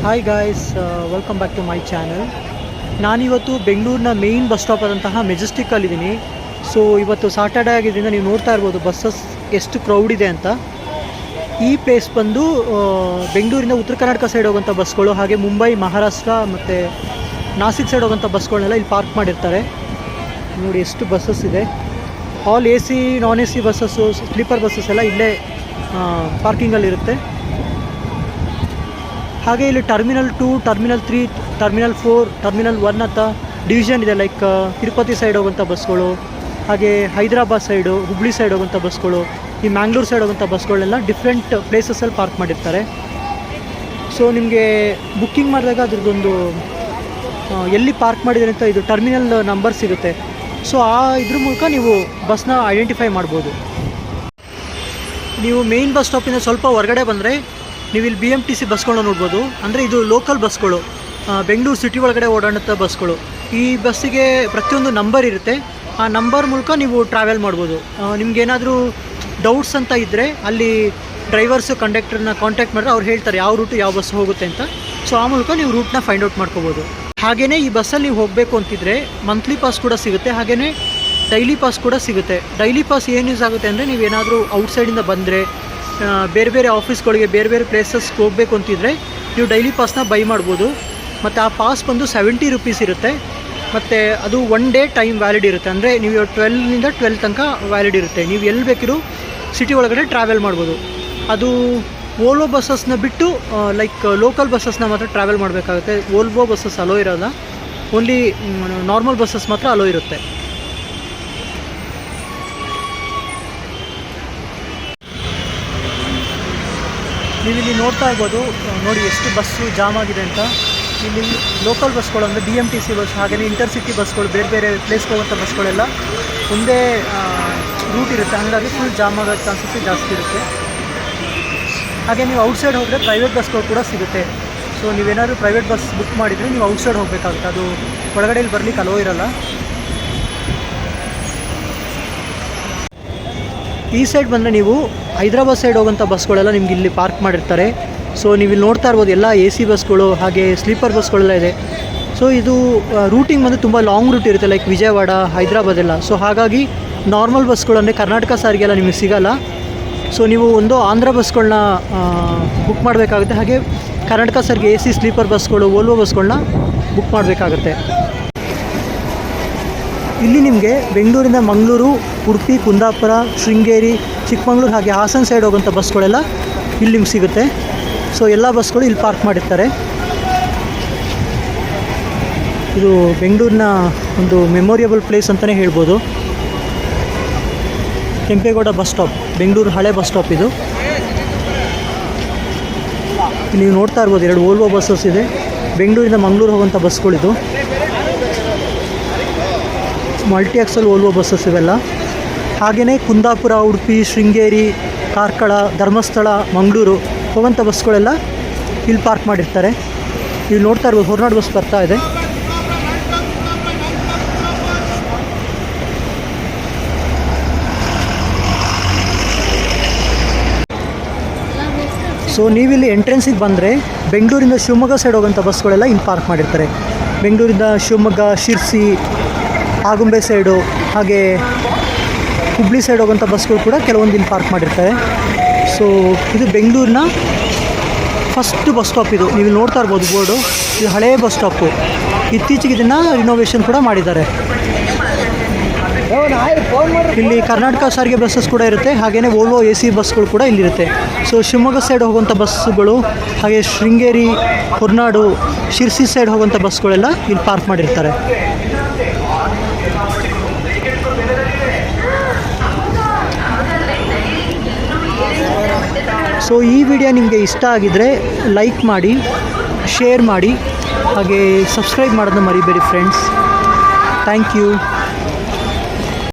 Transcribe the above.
Hi guys, welcome back to my channel. ನಾನಿವತ್ತು ಬೆಂಗಳೂರಿನ main bus stop ಆದಂತಹ ಮೆಜೆಸ್ಟಿಕ್ಕಲ್ಲಿದ್ದೀನಿ. So ಇವತ್ತು ಸಾಟರ್ಡೆ ಆಗಿದ್ದರಿಂದ ನೀವು ನೋಡ್ತಾ ಇರ್ಬೋದು ಬಸ್ಸಸ್ ಎಷ್ಟು ಕ್ರೌಡ್ ಇದೆ ಅಂತ. ಈ ಪ್ಲೇಸ್ ಬಂದು ಬೆಂಗಳೂರಿಂದ ಉತ್ತರ ಕರ್ನಾಟಕ ಸೈಡ್ ಹೋಗೋಂಥ ಬಸ್ಗಳು, ಹಾಗೆ ಮುಂಬೈ, ಮಹಾರಾಷ್ಟ್ರ ಮತ್ತು ನಾಸಿಕ್ ಸೈಡ್ ಹೋಗೋಂಥ ಬಸ್ಗಳನ್ನೆಲ್ಲ ಇಲ್ಲಿ ಪಾರ್ಕ್ ಮಾಡಿರ್ತಾರೆ. ನೋಡಿ ಎಷ್ಟು ಬಸ್ಸಸ್ ಇದೆ. ಆಲ್ AC, ನಾನ್ AC ಬಸ್ಸಸ್ಸು, ಸ್ಲೀಪರ್ ಬಸ್ಸಸ್ ಎಲ್ಲ ಇಲ್ಲೇ ಪಾರ್ಕಿಂಗಲ್ಲಿರುತ್ತೆ. ಹಾಗೆ ಇಲ್ಲಿ ಟರ್ಮಿನಲ್ 2, ಟರ್ಮಿನಲ್ 3, ಟರ್ಮಿನಲ್ 4, ಟರ್ಮಿನಲ್ 1 ಅಂತ ಡಿವಿಷನ್ ಇದೆ. ಲೈಕ್ ತಿರುಪತಿ ಸೈಡ್ ಹೋಗೋಂಥ ಬಸ್ಗಳು, ಹಾಗೆ ಹೈದರಾಬಾದ್ ಸೈಡು, ಹುಬ್ಳಿ ಸೈಡ್ ಹೋಗೋಂಥ ಬಸ್ಗಳು, ಈ ಮ್ಯಾಂಗ್ಳೂರು ಸೈಡ್ ಹೋಗೋಂಥ ಬಸ್ಗಳನ್ನೆಲ್ಲ ಡಿಫ್ರೆಂಟ್ ಪ್ಲೇಸಸಲ್ಲಿ ಪಾರ್ಕ್ ಮಾಡಿರ್ತಾರೆ. ಸೊ ನಿಮಗೆ ಬುಕ್ಕಿಂಗ್ ಮಾಡಿದಾಗ ಅದ್ರದ್ದೊಂದು ಎಲ್ಲಿ ಪಾರ್ಕ್ ಮಾಡಿದರೆ ಅಂತ ಇದು ಟರ್ಮಿನಲ್ ನಂಬರ್ ಸಿಗುತ್ತೆ. ಸೊ ಇದ್ರ ಮೂಲಕ ನೀವು ಬಸ್ನ ಐಡೆಂಟಿಫೈ ಮಾಡ್ಬೋದು. ನೀವು ಮೇಯ್ನ್ ಬಸ್ ಸ್ಟಾಪಿಂದ ಸ್ವಲ್ಪ ಹೊರಗಡೆ ಬಂದರೆ ನೀವು ಇಲ್ಲಿ BMTC ಬಸ್ಗಳನ್ನ ನೋಡ್ಬೋದು. ಅಂದರೆ ಇದು ಲೋಕಲ್ ಬಸ್ಗಳು, ಬೆಂಗಳೂರು ಸಿಟಿ ಒಳಗಡೆ ಓಡಾಡುವಂಥ ಬಸ್ಗಳು. ಈ ಬಸ್ಸಿಗೆ ಪ್ರತಿಯೊಂದು ನಂಬರ್ ಇರುತ್ತೆ. ಆ ನಂಬರ್ ಮೂಲಕ ನೀವು ಟ್ರಾವೆಲ್ ಮಾಡ್ಬೋದು. ನಿಮ್ಗೇನಾದರೂ ಡೌಟ್ಸ್ ಅಂತ ಇದ್ದರೆ ಅಲ್ಲಿ ಡ್ರೈವರ್ಸು, ಕಂಡಕ್ಟರ್ನ ಕಾಂಟ್ಯಾಕ್ಟ್ ಮಾಡಿದ್ರೆ ಅವ್ರು ಹೇಳ್ತಾರೆ ಯಾವ ರೂಟು ಯಾವ ಬಸ್ ಹೋಗುತ್ತೆ ಅಂತ. ಸೊ ಆ ಮೂಲಕ ನೀವು ರೂಟ್ನ ಫೈಂಡ್ ಔಟ್ ಮಾಡ್ಕೋಬೋದು. ಹಾಗೆಯೇ ಈ ಬಸ್ಸಲ್ಲಿ ನೀವು ಹೋಗಬೇಕು ಅಂತಿದ್ರೆ ಮಂತ್ಲಿ ಪಾಸ್ ಕೂಡ ಸಿಗುತ್ತೆ, ಹಾಗೆಯೇ ಡೈಲಿ ಪಾಸ್ ಕೂಡ ಸಿಗುತ್ತೆ. ಡೈಲಿ ಪಾಸ್ ಏನು ಯೂಸ್ ಆಗುತ್ತೆ ಅಂದರೆ ನೀವೇನಾದರೂ ಔಟ್ಸೈಡಿಂದ ಬಂದರೆ, ಬೇರೆ ಬೇರೆ ಆಫೀಸ್ಗಳಿಗೆ, ಬೇರೆ ಬೇರೆ ಪ್ಲೇಸಸ್ಗೆ ಹೋಗಬೇಕು ಅಂತಿದ್ರೆ ನೀವು ಡೈಲಿ ಪಾಸ್ನ ಬೈ ಮಾಡ್ಬೋದು. ಮತ್ತು ಆ ಪಾಸ್ ಬಂದು 70 ರೂಪೀಸ್ ಇರುತ್ತೆ. ಮತ್ತು ಅದು 1 ಡೇ ಟೈಮ್ ವ್ಯಾಲಿಡ್ ಇರುತ್ತೆ. ಅಂದರೆ ನೀವು 12ನಿಂದ 12 ತನಕ ವ್ಯಾಲಿಡ್ ಇರುತ್ತೆ. ನೀವು ಎಲ್ಲಿ ಬೇಕಿರೋ ಸಿಟಿ ಒಳಗಡೆ ಟ್ರಾವೆಲ್ ಮಾಡ್ಬೋದು. ಅದು ವೋಲ್ವೋ ಬಸ್ಸಸ್ನ ಬಿಟ್ಟು ಲೈಕ್ ಲೋಕಲ್ ಬಸ್ಸಸ್ನ ಮಾತ್ರ ಟ್ರಾವೆಲ್ ಮಾಡಬೇಕಾಗುತ್ತೆ. ವೋಲ್ವೋ ಬಸ್ಸಸ್ ಅಲೋ ಇರೋಲ್ಲ, ಓನ್ಲಿ ನಾರ್ಮಲ್ ಬಸ್ಸಸ್ ಮಾತ್ರ ಅಲೋ ಇರುತ್ತೆ. ನೀವಿಲ್ಲಿ ನೋಡ್ತಾ ಇರ್ಬೋದು, ನೋಡಿ ಎಷ್ಟು ಬಸ್ಸು ಜಾಮ್ ಆಗಿದೆ ಅಂತ. ಇಲ್ಲಿ ಲೋಕಲ್ ಬಸ್ಗಳು ಅಂದರೆ BMTC ಬಸ್, ಹಾಗೆಯೇ ಇಂಟರ್ಸಿಟಿ ಬಸ್ಗಳು, ಬೇರೆ ಬೇರೆ ಪ್ಲೇಸ್ಗೆ ಹೋಗುವಂಥ ಬಸ್ಗಳೆಲ್ಲ ಒಂದೇ ರೂಟ್ ಇರುತ್ತೆ. ಹಾಗಾಗಿ ಫುಲ್ ಜಾಮ್ ಆಗೋ ಚಾನ್ಸಸ್ ಜಾಸ್ತಿ ಇರುತ್ತೆ. ಹಾಗೆ ನೀವು ಔಟ್ಸೈಡ್ ಹೋದರೆ ಪ್ರೈವೇಟ್ ಬಸ್ಗಳು ಕೂಡ ಸಿಗುತ್ತೆ. ಸೊ ನೀವೇನಾದರೂ ಪ್ರೈವೇಟ್ ಬಸ್ ಬುಕ್ ಮಾಡಿದರೆ ನೀವು ಔಟ್ಸೈಡ್ ಹೋಗಬೇಕಾಗುತ್ತೆ. ಅದು ಒಳಗಡೆಯಲ್ಲಿ ಬರಲಿಕ್ಕೆ ಅಲೋ ಇರೋಲ್ಲ. ಈ ಸೈಡ್ ಬಂದರೆ ನೀವು ಹೈದರಾಬಾದ್ ಸೈಡ್ ಹೋಗೋಂಥ ಬಸ್ಗಳೆಲ್ಲ ನಿಮ್ಗೆ ಇಲ್ಲಿ ಪಾರ್ಕ್ ಮಾಡಿರ್ತಾರೆ. ಸೊ ನೀವು ಇಲ್ಲಿ ನೋಡ್ತಾ ಇರ್ಬೋದು ಎಲ್ಲ AC ಬಸ್ಗಳು, ಹಾಗೆ ಸ್ಲೀಪರ್ ಬಸ್ಗಳೆಲ್ಲ ಇದೆ. ಸೊ ಇದು ರೂಟಿಂಗ್ ಬಂದು ತುಂಬ ಲಾಂಗ್ ರೂಟ್ ಇರುತ್ತೆ, ಲೈಕ್ ವಿಜಯವಾಡ, ಹೈದರಾಬಾದ್ ಎಲ್ಲ. ಸೊ ಹಾಗಾಗಿ ನಾರ್ಮಲ್ ಬಸ್ಗಳು ಅಂದರೆ ಕರ್ನಾಟಕ ಸಾರಿಗೆ ಎಲ್ಲ ನಿಮಗೆ ಸಿಗೋಲ್ಲ. ಸೊ ನೀವು ಒಂದು ಆಂಧ್ರ ಬಸ್ಗಳನ್ನ ಬುಕ್ ಮಾಡಬೇಕಾಗುತ್ತೆ. ಹಾಗೆ ಕರ್ನಾಟಕ ಸಾರಿಗೆ AC ಸ್ಲೀಪರ್ ಬಸ್ಗಳು, ವೋಲ್ವೋ ಬಸ್ಗಳನ್ನ ಬುಕ್ ಮಾಡಬೇಕಾಗುತ್ತೆ. ಇಲ್ಲಿ ನಿಮಗೆ ಬೆಂಗಳೂರಿಂದ ಮಂಗಳೂರು, ಉಡುಪಿ, ಕುಂದಾಪುರ, ಶೃಂಗೇರಿ, ಚಿಕ್ಕಮಗಳೂರು ಹಾಗೆ ಹಾಸನ ಸೈಡ್ ಹೋಗೋಂಥ ಬಸ್ಗಳೆಲ್ಲ ಇಲ್ಲಿ ನಿಮ್ಗೆ ಸಿಗುತ್ತೆ. ಸೊ ಎಲ್ಲ ಬಸ್ಗಳು ಇಲ್ಲಿ ಪಾರ್ಕ್ ಮಾಡಿರ್ತಾರೆ. ಇದು ಬೆಂಗಳೂರಿನ ಒಂದು ಮೆಮೊರಿಯಬಲ್ ಪ್ಲೇಸ್ ಅಂತಲೇ ಹೇಳ್ಬೋದು. ಕೆಂಪೇಗೌಡ ಬಸ್ ಸ್ಟಾಪ್, ಬೆಂಗಳೂರು ಹಳೆ ಬಸ್ ಸ್ಟಾಪ್ ಇದು. ನೀವು ನೋಡ್ತಾ ಇರ್ಬೋದು 2 ವೋಲ್ವೋ ಬಸ್ಸಸ್ ಇದೆ. ಬೆಂಗಳೂರಿಂದ ಮಂಗಳೂರು ಹೋಗುವಂಥ ಬಸ್ಗಳಿದು. ಮಲ್ಟಿ ಆಕ್ಸಲ್ ವೋಲ್ವೋ ಬಸ್ಸಸ್ ಇವೆಲ್ಲ. ಹಾಗೆಯೇ ಕುಂದಾಪುರ, ಉಡುಪಿ, ಶೃಂಗೇರಿ, ಕಾರ್ಕಳ, ಧರ್ಮಸ್ಥಳ, ಮಂಗಳೂರು ಹೋಗೋಂಥ ಬಸ್ಗಳೆಲ್ಲ ಇಲ್ಲಿ ಪಾರ್ಕ್ ಮಾಡಿರ್ತಾರೆ. ಇಲ್ಲಿ ನೋಡ್ತಾ ಇರ್ಬೋದು ಹೊರನಾಡು ಬಸ್ ಬರ್ತಾ ಇದೆ. ಸೊ ನೀವಿಲ್ಲಿ ಎಂಟ್ರೆನ್ಸಿಗೆ ಬಂದರೆ ಬೆಂಗಳೂರಿಂದ ಶಿವಮೊಗ್ಗ ಸೈಡ್ ಹೋಗೋಂಥ ಬಸ್ಗಳೆಲ್ಲ ಇಲ್ಲಿ ಪಾರ್ಕ್ ಮಾಡಿರ್ತಾರೆ. ಬೆಂಗಳೂರಿಂದ ಶಿವಮೊಗ್ಗ, ಶಿರ್ಸಿ, ಆಗುಂಬೆ ಸೈಡು, ಹಾಗೆ ಹುಬ್ಳಿ ಸೈಡ್ ಹೋಗೋಂಥ ಬಸ್ಗಳು ಕೂಡ ಕೆಲವೊಂದು ಇಲ್ಲಿ ಪಾರ್ಕ್ ಮಾಡಿರ್ತಾರೆ. ಸೊ ಇದು ಬೆಂಗಳೂರಿನ ಫಸ್ಟ್ ಬಸ್ ಸ್ಟಾಪ್ ಇದು. ನೀವು ನೋಡ್ತಾ ಇರ್ಬೋದು ಬೋರ್ಡು, ಇದು ಹಳೆಯ ಬಸ್ ಸ್ಟಾಪು. ಇತ್ತೀಚೆಗೆ ಇದನ್ನು ರಿನೋವೇಷನ್ ಕೂಡ ಮಾಡಿದ್ದಾರೆ. ಇಲ್ಲಿ ಕರ್ನಾಟಕ ಸಾರಿಗೆ ಬಸ್ಸಸ್ ಕೂಡ ಇರುತ್ತೆ, ಹಾಗೆಯೇ ವೋಲ್ವೋ AC ಬಸ್ಗಳು ಕೂಡ ಇಲ್ಲಿರುತ್ತೆ. ಸೊ ಶಿವಮೊಗ್ಗ ಸೈಡ್ ಹೋಗುವಂಥ ಬಸ್ಸುಗಳು, ಹಾಗೆ ಶೃಂಗೇರಿ, ಹೊರನಾಡು, ಶಿರ್ಸಿ ಸೈಡ್ ಹೋಗುವಂಥ ಬಸ್ಗಳೆಲ್ಲ ಇಲ್ಲಿ ಪಾರ್ಕ್ ಮಾಡಿರ್ತಾರೆ. ಸೊ ಈ ವಿಡಿಯೋ ನಿಮಗೆ ಇಷ್ಟ ಆಗಿದ್ದರೆ ಲೈಕ್ ಮಾಡಿ, ಶೇರ್ ಮಾಡಿ, ಹಾಗೆ ಸಬ್ಸ್ಕ್ರೈಬ್ ಮಾಡೋದನ್ನ ಮರಿಬೇಡಿ ಫ್ರೆಂಡ್ಸ್. Thank you.